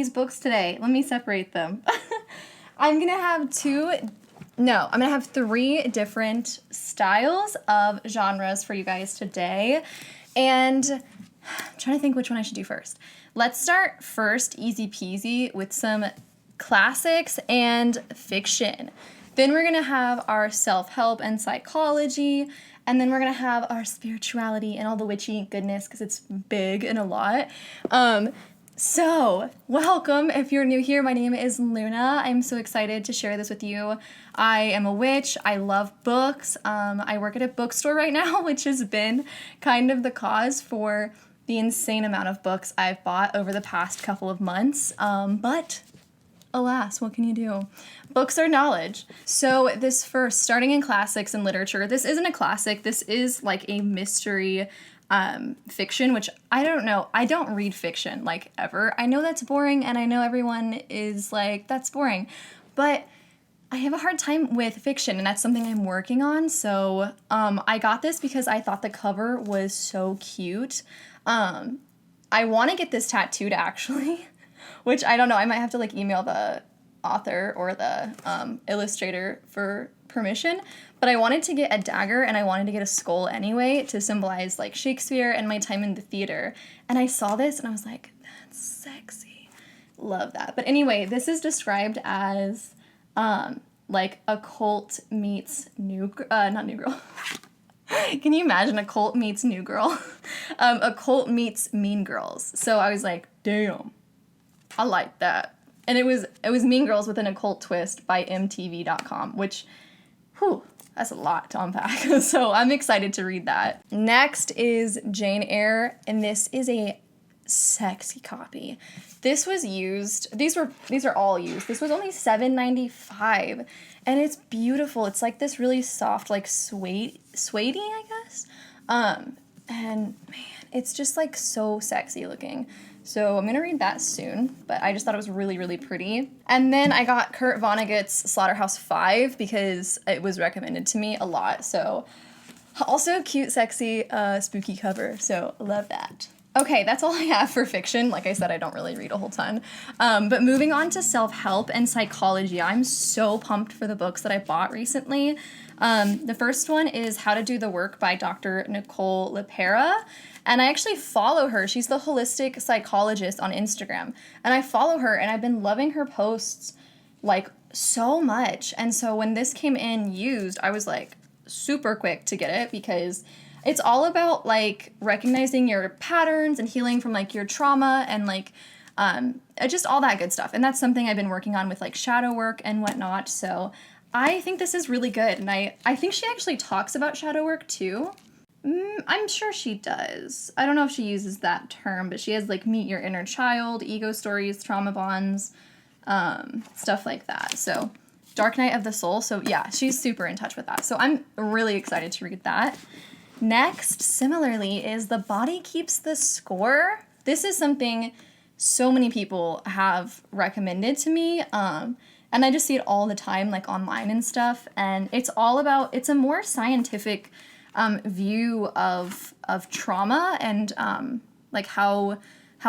these books today. Let me separate them. I'm going to have three different styles of genres for you guys today. And I'm trying to think which one I should do first. Let's start first, easy peasy, with some classics and fiction. Then we're going to have our self-help and psychology. And then we're going to have our spirituality and all the witchy goodness because it's big and a lot. So, welcome. If you're new here, my name is Luna. I'm so excited to share this with you. I am a witch. I love books. I work at a bookstore right now, which has been kind of the cause for the insane amount of books I've bought over the past couple of months. But alas, what can you do? Books are knowledge. So this first, starting in classics and literature, this isn't a classic. This is like a mystery fiction, which I don't know. I don't read fiction, like, ever. I know that's boring, and I know everyone is like, that's boring. But I have a hard time with fiction, and that's something I'm working on. So I got this because I thought the cover was so cute. I want to get this tattooed, actually. Which, I don't know, I might have to, like, email the author or the illustrator for permission. But I wanted to get a dagger, and I wanted to get a skull anyway to symbolize, like, Shakespeare and my time in the theater. And I saw this, and I was like, that's sexy. Love that. But anyway, this is described as, like, a cult meets not New Girl. Can you imagine a cult meets New Girl? A cult meets Mean Girls. So I was like, damn. I like that. And it was Mean Girls with an occult twist by MTV.com, which, that's a lot to unpack. So I'm excited to read that. Next is Jane Eyre, and this is a sexy copy. This was used, these are all used. This was only $7.95, and it's beautiful. It's like this really soft, like suede-y, I guess. And man, it's just like so sexy looking. So I'm going to read that soon, but I just thought it was really, really pretty. And then I got Kurt Vonnegut's Slaughterhouse-Five because it was recommended to me a lot. So also cute, sexy, spooky cover. So love that. Okay, that's all I have for fiction. Like I said, I don't really read a whole ton. But moving on to self-help and psychology, I'm so pumped for the books that I bought recently. The first one is How to Do the Work by Dr. Nicole Lepara. And I actually follow her. She's the holistic psychologist on Instagram. And I follow her, and I've been loving her posts, like, so much. And so when this came in used, I was, like, super quick to get it because it's all about, like, recognizing your patterns and healing from, like, your trauma and, like, just all that good stuff. And that's something I've been working on with, like, shadow work and whatnot. So I think this is really good. And I think she actually talks about shadow work, too. I'm sure she does. I don't know if she uses that term, but she has, like, meet your inner child, ego stories, trauma bonds, stuff like that. So Dark Night of the Soul. So, yeah, she's super in touch with that. So I'm really excited to read that. Next, similarly, is The Body Keeps the Score. This is something so many people have recommended to me, and I just see it all the time, like, online and stuff, and it's a more scientific view of trauma and like how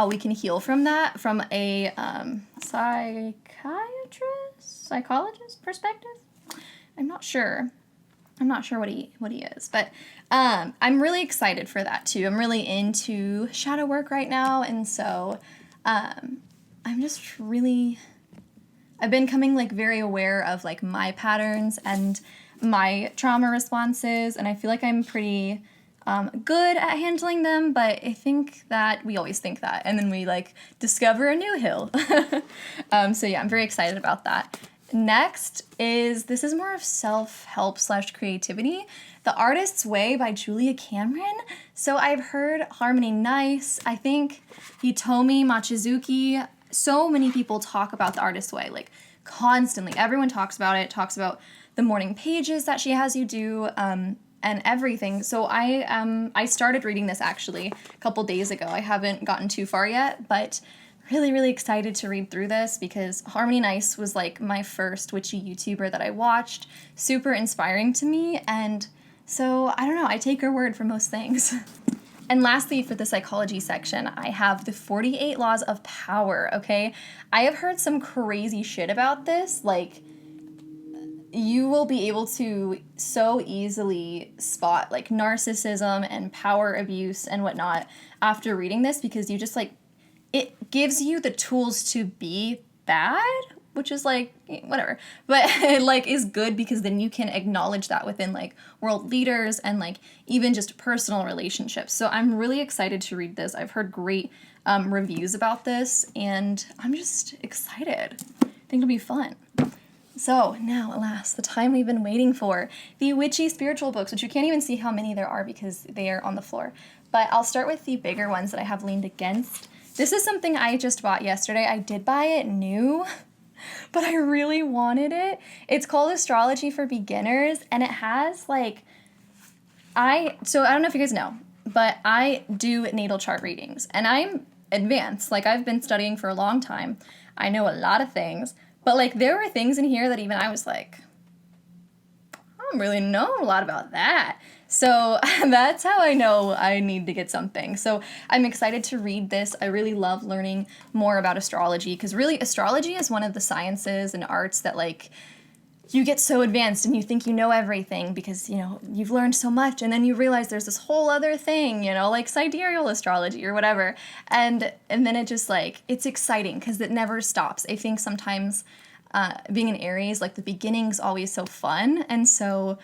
we can heal from that from a psychologist perspective. I'm not sure what he is, but I'm really excited for that too. I'm really into shadow work right now, and so I'm just really, I've been becoming, like, very aware of, like, my patterns and my trauma responses, and I feel like I'm pretty good at handling them, but I think that we always think that, and then we, like, discover a new hill. So yeah, I'm very excited about that. Next this is more of self-help / creativity, The Artist's Way by Julia Cameron. So I've heard Harmony Nice, I think Hitomi Machizuki, so many people talk about The Artist's Way, like, constantly. Everyone talks about it, talks about the morning pages that she has you do, and everything. So I started reading this actually a couple days ago. I haven't gotten too far yet, but really, really excited to read through this because Harmony Nice was, like, my first witchy YouTuber that I watched. Super inspiring to me, and so, I don't know, I take her word for most things. And lastly, for the psychology section, I have the 48 Laws of Power, okay? I have heard some crazy shit about this. Like, you will be able to so easily spot, like, narcissism and power abuse and whatnot after reading this, because you just, like, it gives you the tools to be bad, which is, like, whatever. But it, like, is good because then you can acknowledge that within, like, world leaders and, like, even just personal relationships. So I'm really excited to read this. I've heard great reviews about this, and I'm just excited. I think it'll be fun. So now, alas, the time we've been waiting for, the Witchy spiritual books, which you can't even see how many there are because they are on the floor. But I'll start with the bigger ones that I have leaned against. This is something I just bought yesterday. I did buy it new, but I really wanted it. It's called Astrology for Beginners, and it has, like, so I don't know if you guys know, but I do natal chart readings, and I'm advanced. Like, I've been studying for a long time. I know a lot of things, but, like, there were things in here that even I was like, I don't really know a lot about that. So that's how I know I need to get something. So I'm excited to read this. I really love learning more about astrology, because really astrology is one of the sciences and arts that, like, you get so advanced and you think you know everything because, you know, you've learned so much, and then you realize there's this whole other thing, you know, like sidereal astrology or whatever. And then it just, like, it's exciting because it never stops. I think sometimes being an Aries, like, the beginning's always so fun, and so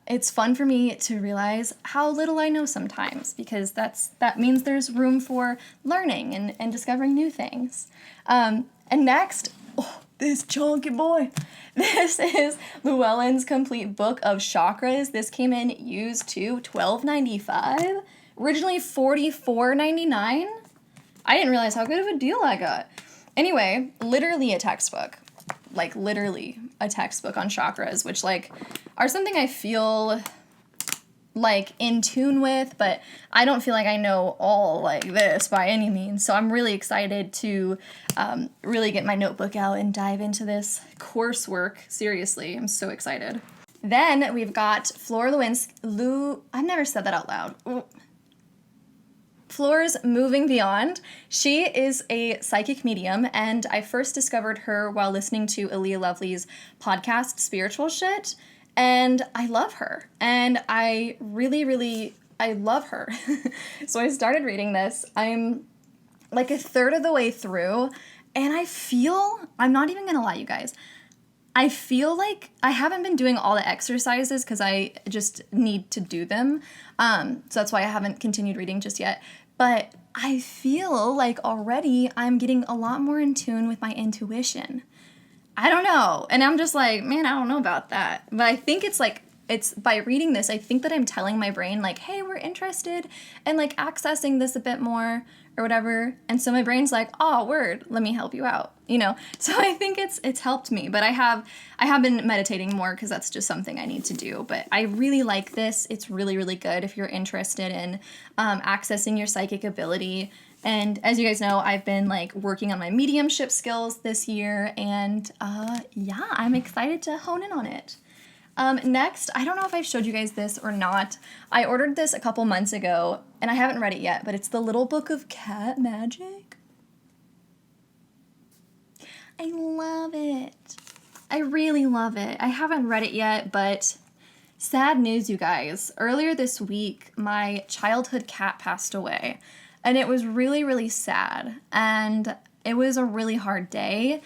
it's fun for me to realize how little I know sometimes, because that means there's room for learning and discovering new things. And next, this chunky boy. This is Luellen's complete book of chakras. This came in used to $12.95. Originally $44.99. I didn't realize how good of a deal I got. Anyway, literally a textbook. Like, literally a textbook on chakras, which, like, are something I feel, like, in tune with, but I don't feel like I know all like this by any means. So I'm really excited to really get my notebook out and dive into this coursework. Seriously, I'm so excited. Then we've got Flora I've never said that out loud. Ooh. Flora's Moving Beyond. She is a psychic medium, and I first discovered her while listening to Aaliyah Lovely's podcast, Spiritual Shit, and I love her, and I love her. So I started reading this. I'm like a third of the way through, and I'm not even gonna lie, you guys, I feel like I haven't been doing all the exercises because I just need to do them. So that's why I haven't continued reading just yet. But I feel like already I'm getting a lot more in tune with my intuition. I don't know. And I'm just like, man, I don't know about that. But I think it's by reading this, I think that I'm telling my brain, like, hey, we're interested in, like, accessing this a bit more or whatever. And so my brain's like, oh, word, let me help you out, you know? So I think it's helped me. But I have been meditating more because that's just something I need to do. But I really like this. It's really, really good if you're interested in accessing your psychic ability. And as you guys know, I've been, like, working on my mediumship skills this year. And yeah, I'm excited to hone in on it. Next, I don't know if I've showed you guys this or not. I ordered this a couple months ago, and I haven't read it yet, but it's the Little Book of Cat Magic. I love it. I really love it. I haven't read it yet, but sad news, you guys. Earlier this week, my childhood cat passed away, and it was really, really sad, and it was a really hard day.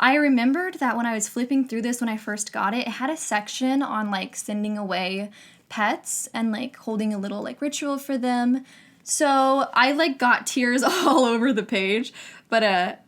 I remembered that when I was flipping through this when I first got it, it had a section on, like, sending away pets and, like, holding a little, like, ritual for them. So I, like, got tears all over the page, but it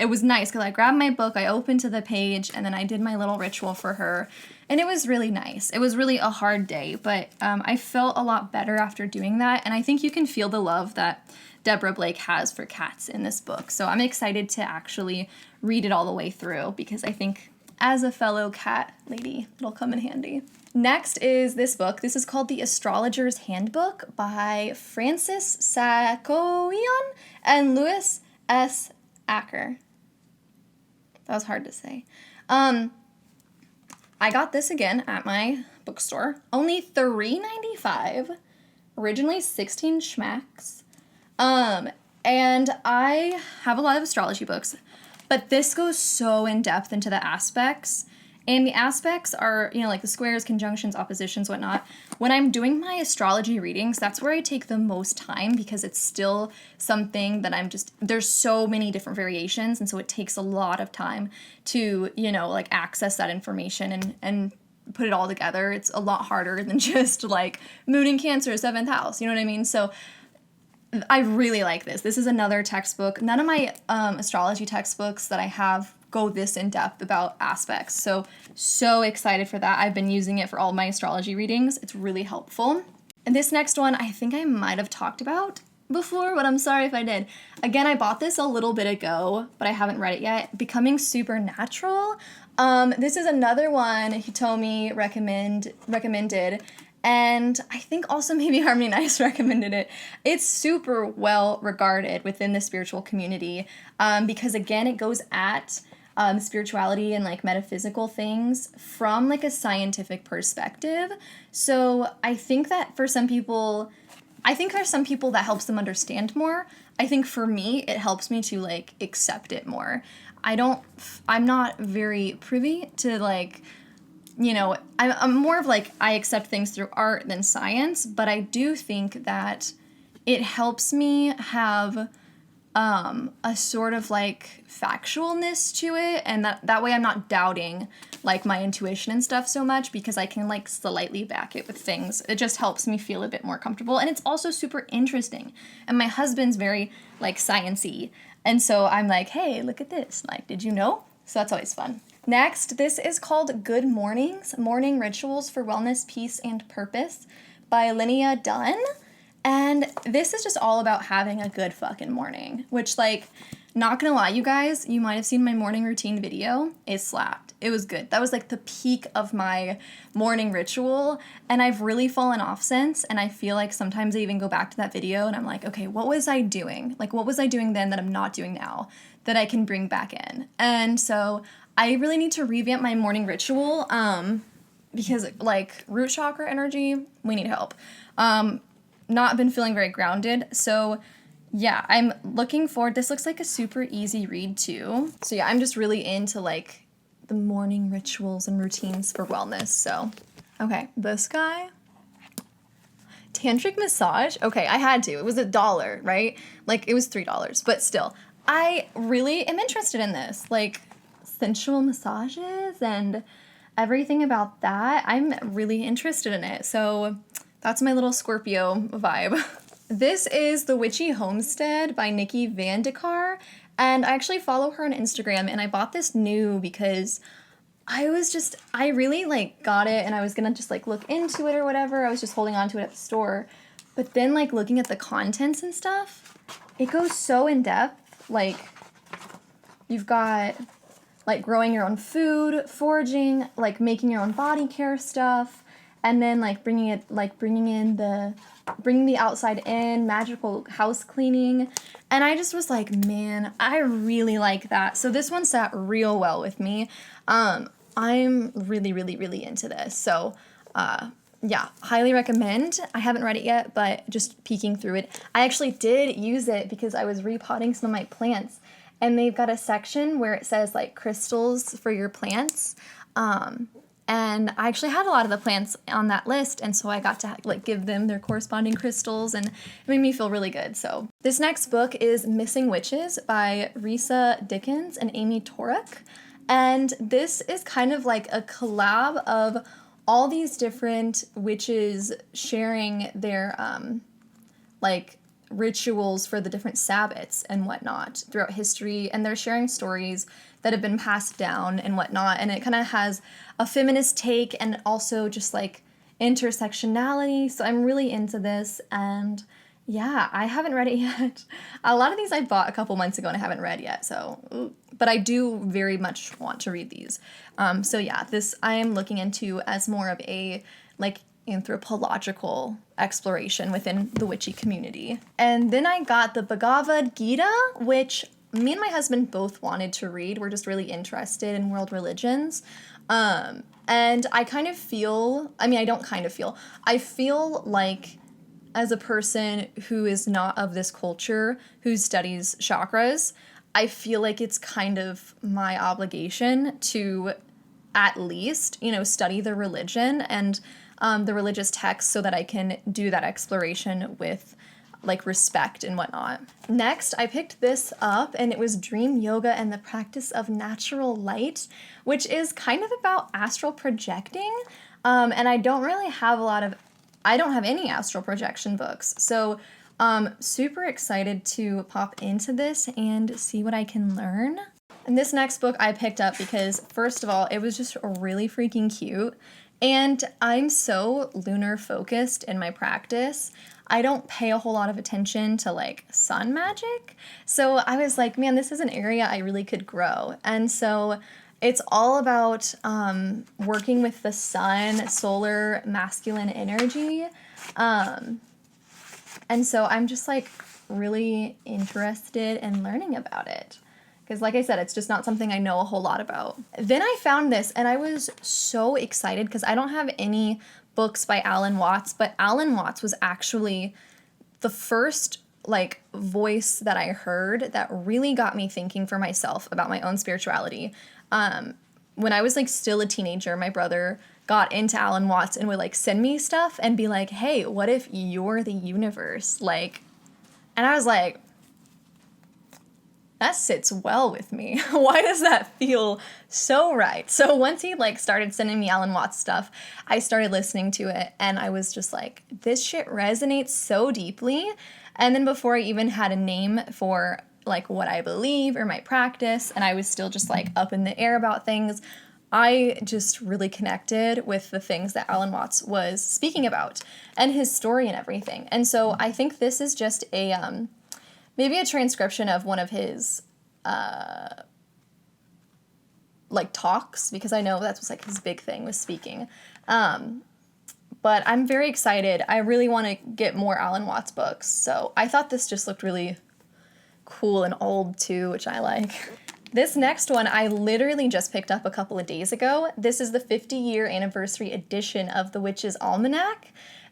was nice because I grabbed my book, I opened to the page, and then I did my little ritual for her, and it was really nice. It was really a hard day, but I felt a lot better after doing that, and I think you can feel the love that Deborah Blake has for cats in this book. So I'm excited to actually read it all the way through because I think as a fellow cat lady, it'll come in handy. Next is this book. This is called The Astrologer's Handbook by Francis Saccoian and Louis S. Acker. That was hard to say. I got this again at my bookstore. Only $3.95. originally 16 schmacks. And I have a lot of astrology books, but this goes so in depth into the aspects. And the aspects are, you know, like the squares, conjunctions, oppositions, whatnot. When I'm doing my astrology readings, that's where I take the most time because it's still something that there's so many different variations. And so it takes a lot of time to, you know, like access that information and put it all together. It's a lot harder than just like moon in Cancer, 7th house. You know what I mean? So I really like this. This is another textbook. None of my astrology textbooks that I have go this in depth about aspects. So excited for that. I've been using it for all my astrology readings. It's really helpful. And this next one, I think I might have talked about before, but I'm sorry if I did. Again, I bought this a little bit ago, but I haven't read it yet. Becoming Supernatural. This is another one Hitomi recommended. And I think also maybe Harmony Nice recommended it. It's super well regarded within the spiritual community because, again, it goes at spirituality and like metaphysical things from like a scientific perspective. So I think that for some people, there's some people that helps them understand more. I think for me, it helps me to like accept it more. I'm not very privy to like, you know, I'm more of like, I accept things through art than science, but I do think that it helps me have a sort of like factualness to it, and that way I'm not doubting like my intuition and stuff so much because I can like slightly back it with things. It just helps me feel a bit more comfortable, and it's also super interesting. And my husband's very like science-y, and so I'm like, hey, look at this. Like, did you know? So that's always fun. Next, this is called Good Mornings, Morning Rituals for Wellness, Peace, and Purpose by Linnea Dunn. And this is just all about having a good fucking morning, which, like, not gonna lie, you guys, you might have seen my morning routine video. It slapped. It was good. That was, like, the peak of my morning ritual, and I've really fallen off since, and I feel like sometimes I even go back to that video, and I'm like, okay, what was I doing? Like, what was I doing then that I'm not doing now that I can bring back in? And so I really need to revamp my morning ritual because, like, root chakra energy, we need help. Not been feeling very grounded, so yeah, I'm looking forward. This looks like a super easy read too. So yeah, I'm just really into like the morning rituals and routines for wellness. So, okay, this guy, Tantric Massage. Okay, I had to. It was $1, right? Like it was $3, but still, I really am interested in this. Like sensual massages and everything about that. I'm really interested in it. So that's my little Scorpio vibe. This is The Witchy Homestead by Nikki van Dijkar, and I actually follow her on Instagram, and I bought this new because I really, like, got it, and I was gonna just, like, look into it or whatever. I was just holding on to it at the store. But then, like, looking at the contents and stuff, it goes so in-depth. Like, you've got, like, growing your own food, foraging, like, making your own body care stuff, and then, like, bringing the outside in, magical house cleaning. And I just was like, man, I really like that. So this one sat real well with me. I'm really, really, really into this. So, yeah, highly recommend. I haven't read it yet, but just peeking through it. I actually did use it because I was repotting some of my plants, and they've got a section where it says, like, crystals for your plants. And I actually had a lot of the plants on that list, and so I got to like give them their corresponding crystals, and it made me feel really good. So this next book is Missing Witches by Risa, Dickens, and Amy Torok. And this is kind of like a collab of all these different witches sharing their like rituals for the different Sabbats and whatnot throughout history, and they're sharing stories that have been passed down and whatnot, and it kind of has a feminist take and also just like intersectionality. So I'm really into this, and yeah, I haven't read it yet. A lot of these I bought a couple months ago and I haven't read yet, so but I do very much want to read these. So yeah, this I am looking into as more of a like anthropological exploration within the witchy community. And then I got the Bhagavad Gita, which me and my husband both wanted to read. We're just really interested in world religions. And I kind of feel, I feel like as a person who is not of this culture, who studies chakras, I feel like it's kind of my obligation to at least, study the religion and the religious texts so that I can do that exploration with like respect and whatnot. Next, I picked this up, and it was Dream Yoga and the Practice of Natural Light, which is kind of about astral projecting. And I don't have any astral projection books. So super excited to pop into this and see what I can learn. And this next book I picked up because, first of all, it was just really freaking cute. And I'm so lunar focused in my practice. I don't pay a whole lot of attention to like sun magic. So I was like, man, this is an area I really could grow. And so it's all about working with the sun, solar, masculine energy. And so I'm just like really interested in learning about it. Because like I said, it's just not something I know a whole lot about. Then I found this and I was so excited because I don't have any books by Alan Watts, but Alan Watts was actually the first like voice that I heard that really got me thinking for myself about my own spirituality. When I was like still a teenager, my brother got into Alan Watts and would like send me stuff and be like, hey, what if you're the universe? Like, and I was like, that sits well with me. Why does that feel so right? So once he like started sending me Alan Watts stuff, I started listening to it and I was just like, this shit resonates so deeply. And then before I even had a name for like what I believe or my practice, and I was still just like up in the air about things, I just really connected with the things that Alan Watts was speaking about and his story and everything. And so I think this is just a maybe a transcription of one of his, like, talks, because I know that was, like, his big thing was speaking. But I'm very excited. I really want to get more Alan Watts books, so I thought this just looked really cool and old, too, which I like. This next one I literally just picked up a couple of days ago. This is the 50-year anniversary edition of the Witch's Almanac,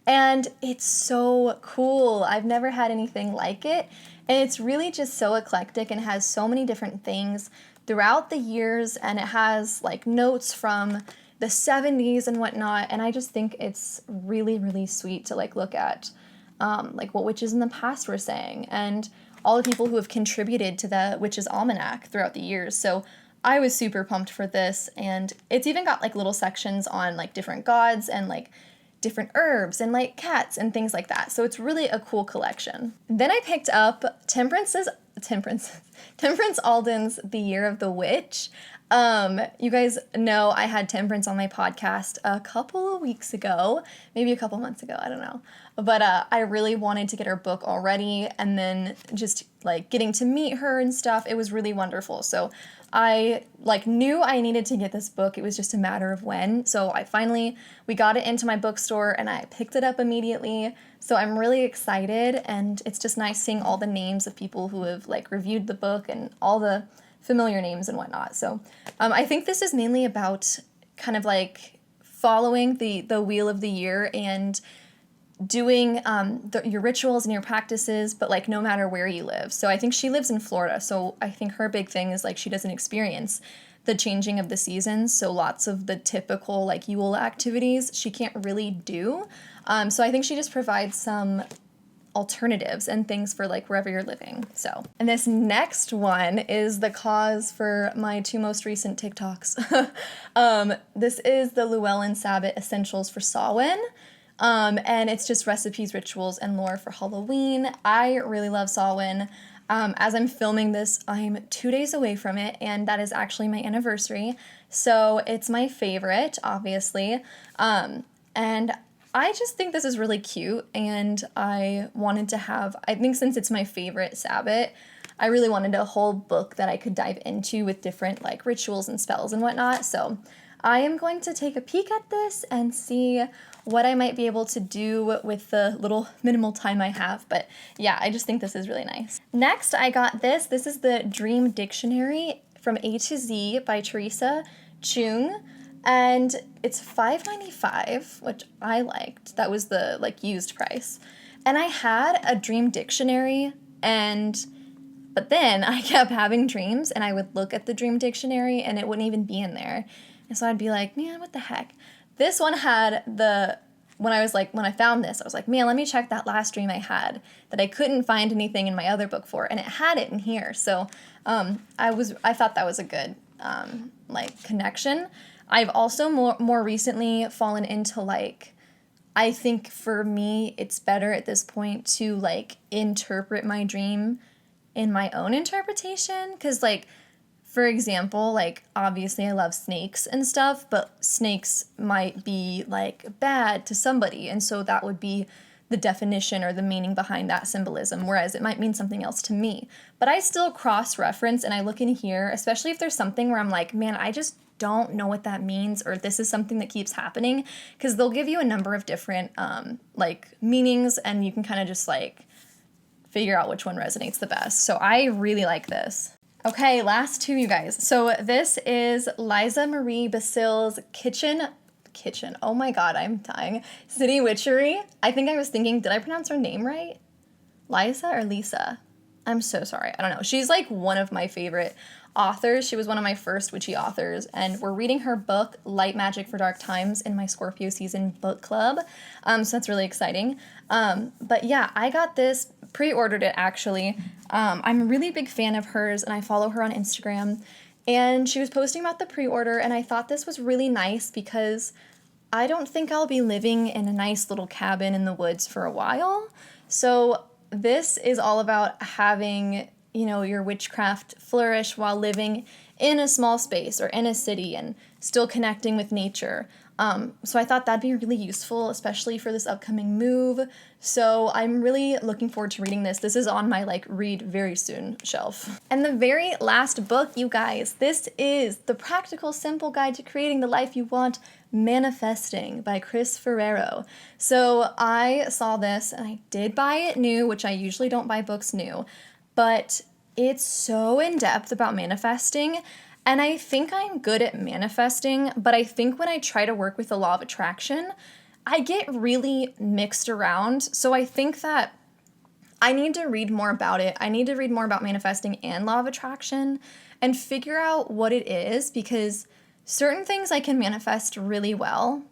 and it's so cool. I've never had anything like it. And it's really just so eclectic and has so many different things throughout the years, and it has like notes from the 70s and whatnot, and I just think it's really, really sweet to like look at like what witches in the past were saying and all the people who have contributed to the Witch's Almanac throughout the years. So I was super pumped for this, and it's even got like little sections on like different gods and like different herbs and like cats and things like that. So it's really a cool collection. Then I picked up Temperance Alden's The Year of the Witch. You guys know I had Temperance on my podcast a couple of weeks ago, maybe a couple months ago, I don't know. But I really wanted to get her book already, and then just like getting to meet her and stuff, it was really wonderful. So I like knew I needed to get this book. It was just a matter of when. So we got it into my bookstore and I picked it up immediately. So I'm really excited, and it's just nice seeing all the names of people who have like reviewed the book and all the familiar names and whatnot. So I think this is mainly about kind of like following the wheel of the year and doing your rituals and your practices, but like no matter where you live. So I think she lives in Florida, so I think her big thing is like she doesn't experience the changing of the seasons, so lots of the typical like Yule activities she can't really do. So I think she just provides some alternatives and things for like wherever you're living. So, and this next one is the cause for my two most recent TikToks. This is the Luellen Sabbath Essentials for Samhain. And it's just recipes, rituals, and lore for Halloween. I really love Samhain. As I'm filming this, I'm 2 days away from it, and that is actually my anniversary. So it's my favorite, obviously. And I just think this is really cute, and I wanted to have, I think since it's my favorite Sabbath, I really wanted a whole book that I could dive into with different like rituals and spells and whatnot. So I am going to take a peek at this and see what I might be able to do with the little minimal time I have. But yeah, I just think this is really nice. Next, I got this. This is the Dream Dictionary from A to Z by Teresa, Chung. And it's $5.95, which I liked. That was the like used price. And I had a dream dictionary, but then I kept having dreams, and I would look at the dream dictionary, and it wouldn't even be in there. And so I'd be like, man, what the heck? This one had when I found this, I was like, man, let me check that last dream I had that I couldn't find anything in my other book for, and it had it in here. So I thought that was a good connection. I've also more recently fallen into I think for me it's better at this point to interpret my dream in my own interpretation, because for example, obviously I love snakes and stuff, but snakes might be bad to somebody, and so that would be the definition or the meaning behind that symbolism, whereas it might mean something else to me. But I still cross-reference, and I look in here, especially if there's something where I'm like, man, I just don't know what that means, or this is something that keeps happening, because they'll give you a number of different meanings, and you can kind of just figure out which one resonates the best. So I really like this. Okay, last two, you guys. So this is Liza Marie Basille's Kitchen. Oh my god, I'm dying. City Witchery. I think I was thinking, did I pronounce her name right? Liza or Lisa? I'm so sorry. I don't know. She's one of my favorite authors. She was one of my first witchy authors, and we're reading her book, Light Magic for Dark Times, in my Scorpio season book club. So that's really exciting. But yeah, I got this, pre-ordered it actually. I'm a really big fan of hers, and I follow her on Instagram. And she was posting about the pre-order, and I thought this was really nice because I don't think I'll be living in a nice little cabin in the woods for a while. So this is all about having, your witchcraft flourish while living in a small space or in a city and still connecting with nature. So I thought that'd be really useful, especially for this upcoming move. So I'm really looking forward to reading this. This is on my read very soon shelf. And the very last book, you guys, this is The Practical Simple Guide to Creating the Life You Want, Manifesting by Chris Ferrero. So I saw this and I did buy it new, which I usually don't buy books new, but it's so in-depth about manifesting. And I think I'm good at manifesting, but I think when I try to work with the law of attraction, I get really mixed around. So I think that I need to read more about it. I need to read more about manifesting and law of attraction and figure out what it is, because certain things I can manifest really well,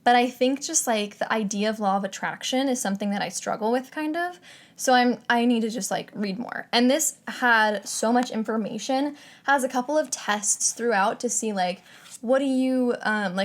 but I think just the idea of law of attraction is something that I struggle with kind of. So I need to just read more. And this had so much information, has a couple of tests throughout to see what do you,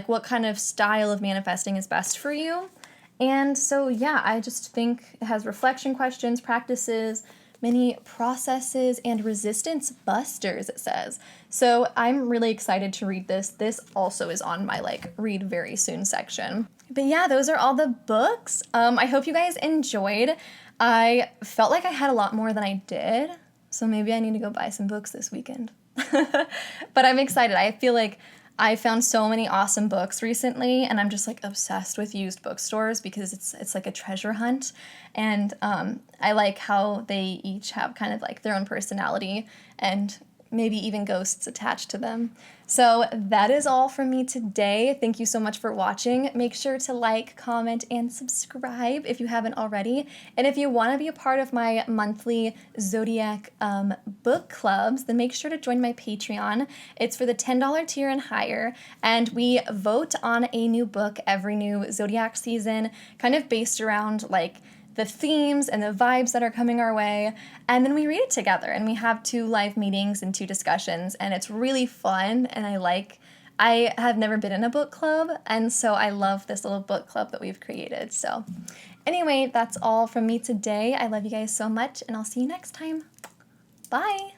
what kind of style of manifesting is best for you. And so, yeah, I just think it has reflection questions, practices, many processes, and resistance busters, it says. So I'm really excited to read this. This also is on my read very soon section. But yeah, those are all the books. I hope you guys enjoyed. I felt like I had a lot more than I did, so maybe I need to go buy some books this weekend. But I'm excited. I feel like I found so many awesome books recently, and I'm just obsessed with used bookstores because it's like a treasure hunt. And I like how they each have kind of their own personality and maybe even ghosts attached to them. So that is all from me today. Thank you so much for watching. Make sure to like, comment, and subscribe if you haven't already. And if you want to be a part of my monthly Zodiac book clubs, then make sure to join my Patreon. It's for the $10 tier and higher, and we vote on a new book every new Zodiac season, kind of based around the themes and the vibes that are coming our way, and then we read it together, and we have 2 live meetings and 2 discussions, and it's really fun, and I have never been in a book club, and so I love this little book club that we've created. So anyway, that's all from me today. I love you guys so much, and I'll see you next time. Bye!